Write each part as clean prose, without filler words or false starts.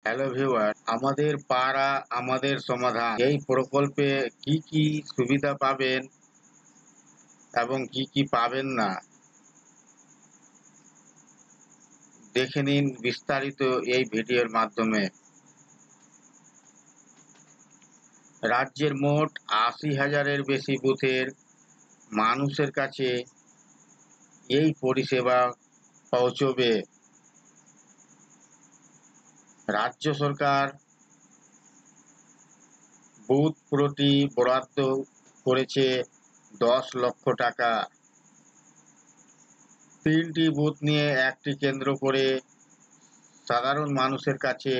Hello viewer, আমাদের পাড়া আমাদের সমাধান এই প্রকল্পে কি কি সুবিধা পাবেন এবং কি কি পাবেন না দেখে নিন বিস্তারিত এই ভিডিওর মাধ্যমে। রাজ্যের মোট ৮০,০০০-এর বেশি বুথের মানুষের কাছে এই পরিষেবা পৌঁছবে। রাজ্য সরকার বুথ প্রতি বরাদ্দ করেছে ১০ লক্ষ টাকা। ৩টি বুথ নিয়ে একটি কেন্দ্র করে সাধারণ মানুষের কাছে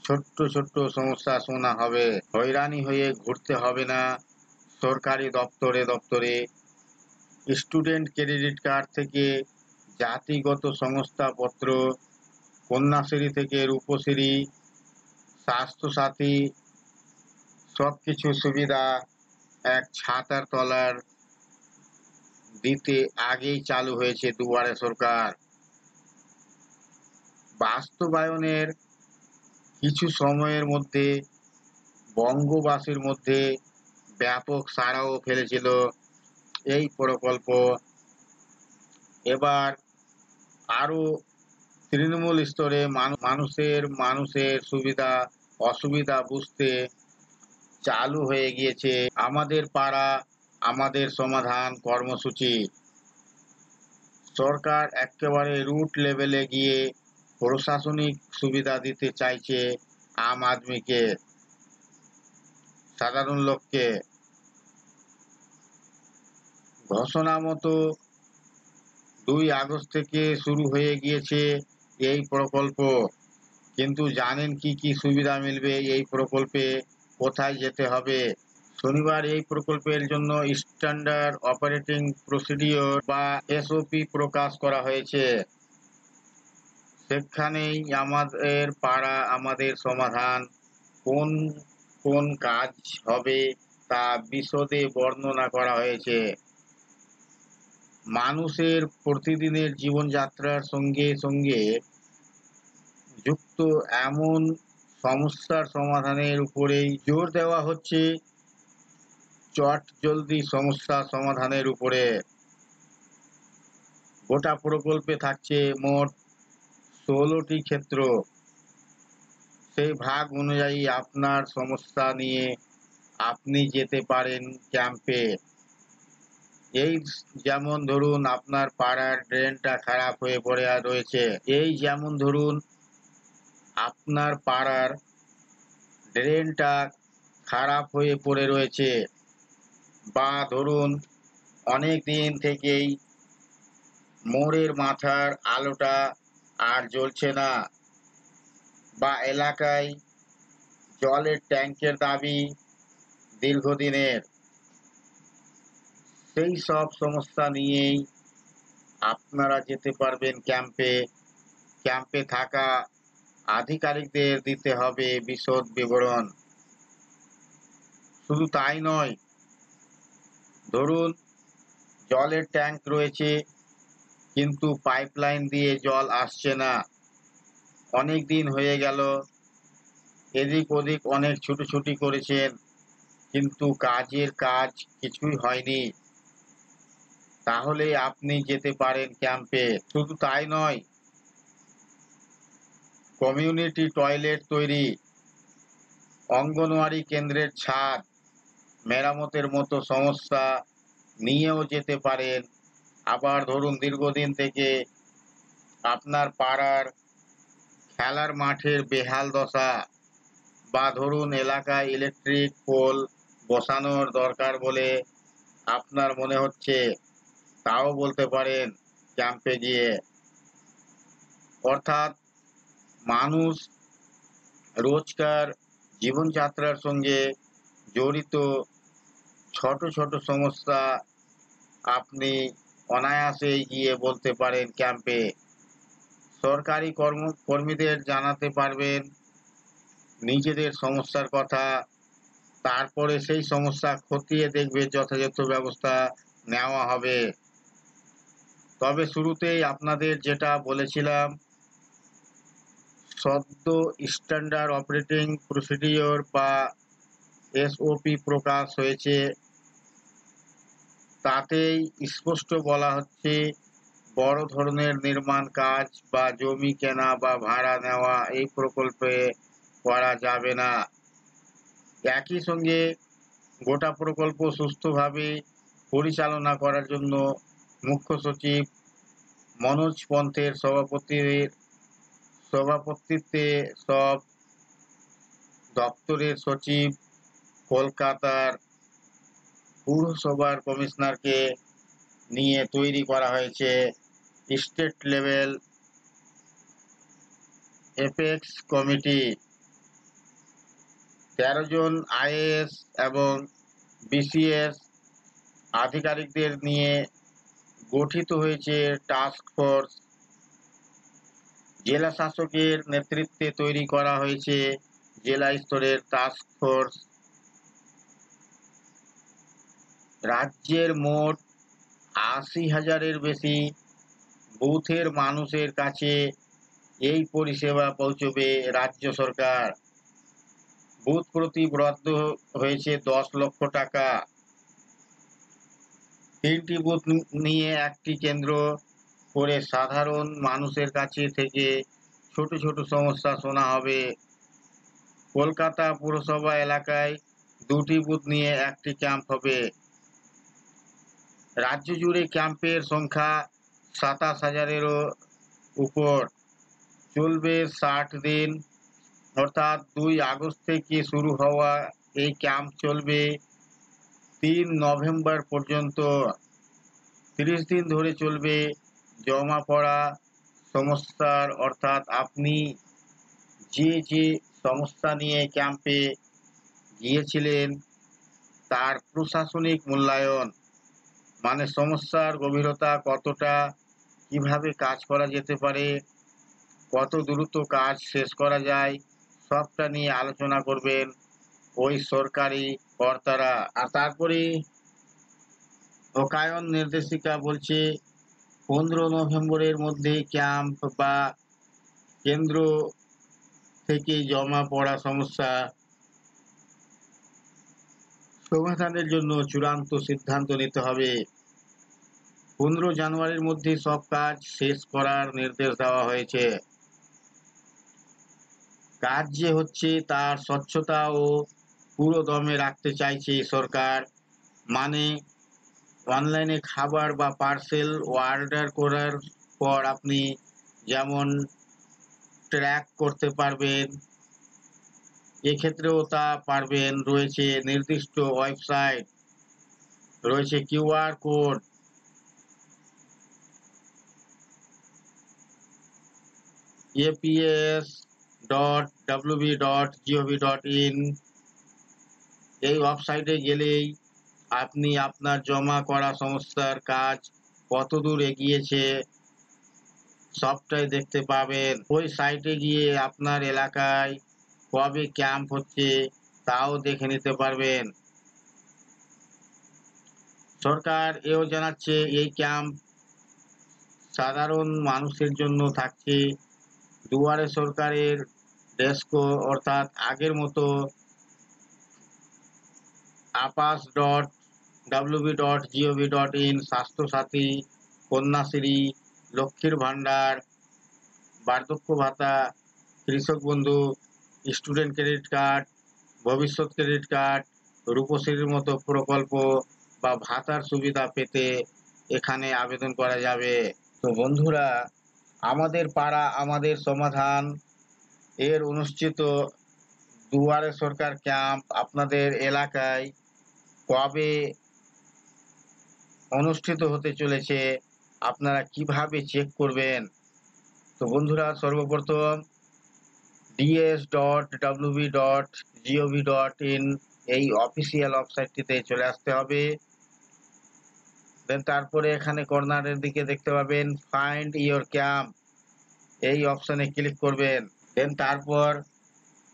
ছোট্ট ছোট্ট সমস্যা শোনা হবে। হয়রানি হয়ে ঘুরতে হবে না সরকারি দপ্তরে দপ্তরে। স্টুডেন্ট ক্রেডিট কার্ড থেকে জাতিগত শংসাপত্র, কন্যাশ্রী থেকে রূপশ্রী, স্বাস্থ্যসাথী সবকিছু সুবিধা এক ছাতার তলার দিতে আগেই চালু হয়েছে দুয়ারে সরকার। বাস্তবায়নের কিছু সময়ের মধ্যে বঙ্গবাসীর মধ্যে ব্যাপক সাড়াও ফেলেছিল এই প্রকল্প। এবার আরও তৃণমূল স্তরে মানুষের সুবিধা অসুবিধা বুঝতে চালু হয়ে গিয়েছে আমাদের পাড়া আমাদের সমাধান কর্মসূচি। সরকার একেবারে রুট লেভেলে গিয়ে প্রশাসনিক সুবিধা দিতে চাইছে আম আদমিকে, সাধারণ লোককে। ঘোষণা মতো ২ আগস্ট থেকে শুরু হয়ে গিয়েছে এই প্রকল্প। কিন্তু জানেন কি কি সুবিধা মিলবে এই প্রকল্পে, কোথায় যেতে হবে? শনিবার এই প্রকল্পের জন্য স্ট্যান্ডার্ড অপারেটিং প্রসিডিওর বা এসওপি প্রকাশ করা হয়েছে। সেখানেই আমাদের পাড়া আমাদের সমাধান কোন কোন কাজ হবে তা বিশদে বর্ণনা করা হয়েছে। মানুষের প্রতিদিনের জীবনযাত্রার সঙ্গে সঙ্গে যুক্ত এমন সমস্যার সমাধানের উপরেই জোর দেওয়া হচ্ছে, চটজলদি সমস্যা সমাধানের উপরে। গোটা প্রকল্পে থাকছে মোট ১৬টি ক্ষেত্র। সেই ভাগ অনুযায়ী আপনার সমস্যা নিয়ে আপনি যেতে পারেন ক্যাম্পে। এই যেমন ধরুন আপনার পাড়ার ড্রেনটা খারাপ হয়ে পড়ে রয়েছে, এই যেমন ধরুন আপনার পাড়ার ড্রেনটা খারাপ হয়ে পড়ে রয়েছে, বা ধরুন অনেক দিন থেকেই মোড়ের মাথার আলোটা আর জ্বলছে না, বা এলাকায় জলের ট্যাঙ্কের দাবি দীর্ঘদিনের। সেই সব সমস্যা নিয়েই আপনারা যেতে পারবেন ক্যাম্পে। ক্যাম্পে থাকা আধিকারিকদের দিতে হবে বিশদ বিবরণ। শুধু তাই নয়, ধরুন জলের ট্যাঙ্ক রয়েছে কিন্তু পাইপলাইন দিয়ে জল আসছে না, অনেক দিন হয়ে গেল, এদিক ওদিক অনেক ছুটোছুটি করেছেন কিন্তু কাজ কিছুই হয়নি। তাহলে আপনি যেতে পারেন ক্যাম্পে। শুধু তাই নয়, কমিউনিটি টয়লেট তৈরি, অঙ্গনওয়াড়ি কেন্দ্রের ছাদ মেরামতের মতো সমস্যা নিয়েও যেতে পারেন। আবার ধরুন দীর্ঘদিন থেকে আপনার পাড়ার খেলার মাঠের বেহাল দশা, বা ধরুন এলাকায় ইলেকট্রিক পোল বসানোর দরকার বলে আপনার মনে হচ্ছে, তাও বলতে পারেন ক্যাম্পে গিয়ে। অর্থাৎ মানুষ রোজকার জীবনযাত্রার সঙ্গে জড়িত ছোট ছোট সমস্যা আপনি অনায়াসেই গিয়ে বলতে পারেন ক্যাম্পে। সরকারি কর্মীদের জানাতে পারবেন নিজেদের সমস্যার কথা, তারপরে সেই সমস্যা খতিয়ে দেখবে যথাযথ ব্যবস্থা নেওয়া হবে। তবে শুরুতেই আপনাদের যেটা বলেছিলাম, সদ্য স্ট্যান্ডার্ড অপারেটিং প্রসিডিওর বা এসওপি প্রকাশ হয়েছে। তাতেই স্পষ্ট বলা হচ্ছে, বড় ধরনের নির্মাণ কাজ বা জমি কেনা বা ভাড়া নেওয়া এই প্রকল্পে করা যাবে না। একই সঙ্গে গোটা প্রকল্প সুষ্ঠুভাবে পরিচালনা করার জন্য মুখ্য সচিব মনোজ পন্থের সভাপতিত্বে সব দপ্তরের সচিব, কলকাতার পুরসভার কমিশনারকে নিয়ে তৈরি করা হয়েছে স্টেট লেভেল এপেক্স কমিটি। 13 জন আইএএস এবং বিসিএস আধিকারিকদের নিয়ে গঠিত হয়েছে টাস্ক ফোর্স। জেলা শাসকের নেতৃত্বে তৈরি করা হয়েছে জেলা স্তরের টাস্ক ফোর্স। রাজ্যের মোট ৮০,০০০-এর বেশি বুথের মানুষের কাছে এই পরিষেবা পৌঁছবে রাজ্য সরকার। বুথ প্রতি বরাদ্দ হয়েছে ১০ লক্ষ টাকা। ৩টি বুথ নিয়ে একটি কেন্দ্র করে সাধারণ মানুষের কাছে থেকে ছোট ছোট সমস্যা শোনা হবে। কলকাতা পুরসভা এলাকায় ২টি বুথ নিয়ে একটি ক্যাম্প হবে। রাজ্য জুড়ে ক্যাম্পের সংখ্যা ২৭,০০০-এরও উপর। চলবে ৬০ দিন, অর্থাৎ ২ আগস্ট থেকে শুরু হওয়া এই ক্যাম্প চলবে ৩ নভেম্বর পর্যন্ত। ৩০ দিন ধরে চলবে জমা পড়া সমস্যার, অর্থাৎ আপনি যে সমস্যা নিয়ে ক্যাম্পে গিয়েছিলেন তার প্রশাসনিক মূল্যায়ন, মানে সমস্যার গভীরতা কতটা, কিভাবে কাজ করা যেতে পারে, কত দ্রুত কাজ শেষ করা যায়, সবটা নিয়ে আলোচনা করবেন ওই সরকারি কর্তারা। আর তারপরে লোকায়ন নির্দেশিকা বলছে 15 নভেম্বরের মধ্যে ক্যাম্প বা কেন্দ্র থেকে জমা পড়া সমস্যা সমাধানের জন্য চূড়ান্ত সিদ্ধান্ত নিতে হবে। 15 জানুয়ারির মধ্যে সব কাজ শেষ করার নির্দেশ দেওয়া হয়েছে। কাজ যে হচ্ছে তার স্বচ্ছতা ও পুরো দমে রাখতে চাইছে সরকার। মানে অনলাইনে খাবার বা পার্সেল অর্ডার করার পর আপনি যেমন ট্র্যাক করতে পারবেন, এক্ষেত্রেও তা পারবেন। রয়েছে নির্দিষ্ট ওয়েবসাইট, রয়েছে কিউআর কোড, aps.wb.gov.in। এই ওয়েবসাইটে গেলেই আপনি আপনার জমা করা সমস্যার কাজ কতদূর এগিয়েছে সবটাই দেখতে পাবেন। ওই সাইটে গিয়ে আপনার এলাকায় কবে ক্যাম্প হচ্ছে তাও দেখে নিতে পারবেন। সরকার এও জানাচ্ছে, এই ক্যাম্প সাধারণ মানুষের জন্য থাকছে। দুয়ারে সরকারের ডেস্কও, অর্থাৎ আগের মতো apas.wb.gov.in, স্বাস্থ্যসাথী, কন্যাশ্রী, লক্ষ্মীর ভাণ্ডার, বার্ধক্য ভাতা, কৃষক বন্ধু, স্টুডেন্ট ক্রেডিট কার্ড, ভবিষ্যৎ ক্রেডিট কার্ড, রূপশ্রীর মতো প্রকল্প বা ভাতার সুবিধা পেতে এখানে আবেদন করা যাবে। তো বন্ধুরা, আমাদের পাড়া আমাদের সমাধান এর অনুষ্ঠিত দুয়ারে সরকার ক্যাম্প আপনাদের এলাকায় কবে অনুষ্ঠিত হতে চলেছে, আপনারা কিভাবে চেক করবেন? তো বন্ধুরা, সর্বপ্রথম ds.wb.gov.in এই অফিসিয়াল ওয়েবসাইটটিতে চলে আসতে হবে। দেন তারপরে এখানে কর্নারের দিকে দেখতে পাবেন ফাইন্ড ইওর ক্যাম্প, এই অপশনে ক্লিক করবেন। দেন তারপর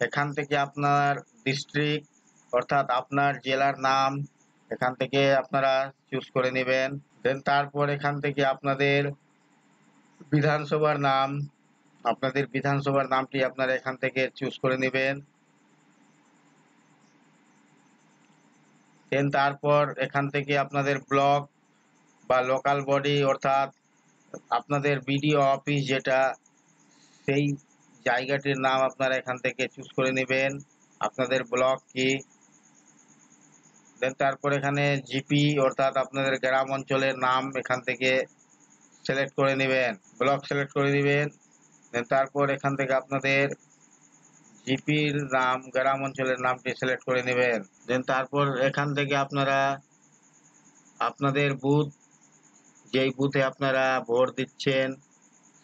এখান থেকে আপনার ডিস্ট্রিক্ট, অর্থাৎ আপনার জেলার নাম এখান থেকে আপনারা চুজ করে নেবেন। দেন তারপর এখান থেকে আপনাদের বিধানসভার নাম, আপনাদের বিধানসভার নামটি আপনারা এখান থেকে চুজ করে নেবেন। দেন তারপর এখান থেকে আপনাদের ব্লক বা লোকাল বডি অর্থাৎ আপনাদের বিডিও অফিস যেটা, সেই জায়গাটির নাম আপনারা এখান থেকে চুজ করে নেবেন, আপনাদের ব্লক কি। দেন তারপর এখানে জিপি অর্থাৎ আপনাদের গ্রাম অঞ্চলের নাম এখান থেকে সিলেক্ট করে নেবেন, ব্লক সিলেক্ট করে নেবেন। দেন তারপর এখান থেকে আপনাদের জিপির নাম, গ্রাম অঞ্চলের নামটি সিলেক্ট করে নেবেন। দেন তারপর এখান থেকে আপনারা আপনাদের বুথ, যেই বুথে আপনারা ভোট দিচ্ছেন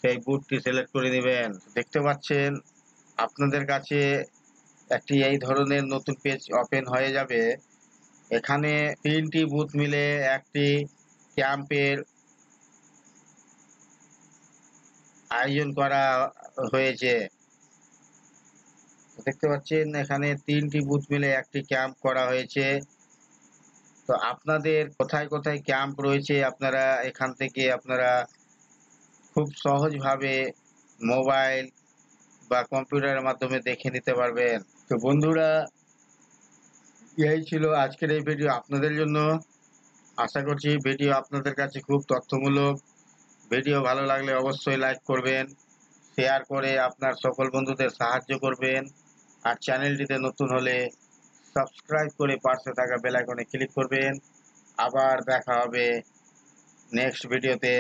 সেই বুথটি সিলেক্ট করে নেবেন। দেখতে পাচ্ছেন আপনাদের কাছে একটি এই ধরনের নতুন পেজ ওপেন হয়ে যাবে। এখানে 3টি বুথ মিলে একটি ক্যাম্পের আয়োজন করা হয়েছে। দেখতে পাচ্ছেন এখানে 3টি বুথ মিলে একটি ক্যাম্প করা হয়েছে। তো আপনাদের কোথায় কোথায় ক্যাম্প রয়েছে আপনারা এখান থেকে আপনারা খুব সহজভাবে মোবাইল বা কম্পিউটারের মাধ্যমে দেখে নিতে পারবেন। তো বন্ধুরা, এই ছিল আজকের এই ভিডিও আপনাদের জন্য। আশা করছি ভিডিও আপনাদের কাছে খুব তথ্যমূলক। ভিডিও ভালো লাগলে অবশ্যই লাইক করবেন, শেয়ার করে আপনার সকল বন্ধুদের সাহায্য করবেন। আর চ্যানেলটিতে নতুন হলে সাবস্ক্রাইব করে পাশে থাকা বেল আইকনে ক্লিক করবেন। আবার দেখা হবে নেক্সট ভিডিওতে।